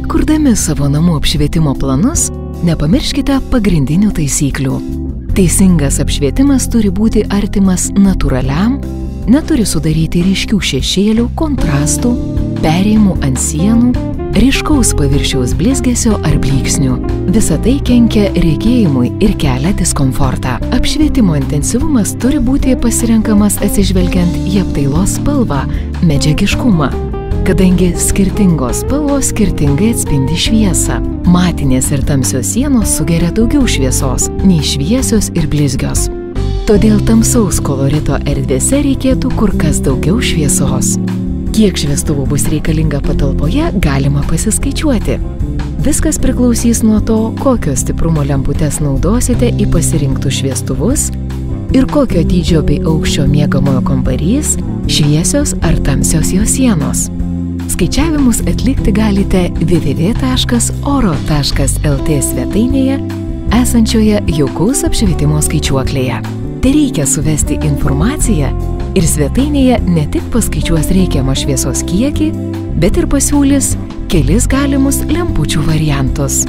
Kurdami savo namų apšvietimo planus, nepamirškite pagrindinių taisyklių. Teisingas apšvietimas turi būti artimas natūraliam, neturi sudaryti ryškių šešėlių, kontrastų, perėjimų ant sienų, ryškaus paviršiaus blizgesio ar blyksnių. Visa tai kenkia regėjimui ir kelia diskomfortą. Apšvietimo intensyvumas turi būti pasirenkamas atsižvelgiant į apdailos spalvą, medžiagiškumą, kadangi skirtingos spalvos skirtingai atspindi šviesą. Matinės ir tamsios sienos sugeria daugiau šviesos nei šviesios ir blizgios. Todėl tamsaus kolorito erdvėse reikėtų kur kas daugiau šviesos. Kiek šviestuvų bus reikalinga patalpoje, galima pasiskaičiuoti. Viskas priklausys nuo to, kokio stiprumo lemputes naudosite į pasirinktus šviestuvus ir kokio dydžio bei aukščio miegamojo kambarys, šviesios ar tamsios jo sienos. Skaičiavimus atlikti galite www.oro.lt svetainėje esančioje jaukaus apšvietimo skaičiuoklėje. Tereikia suvesti informaciją ir svetainėje ne tik paskaičiuos reikiamą šviesos kiekį, bet ir pasiūlys kelis galimus lempučių variantus.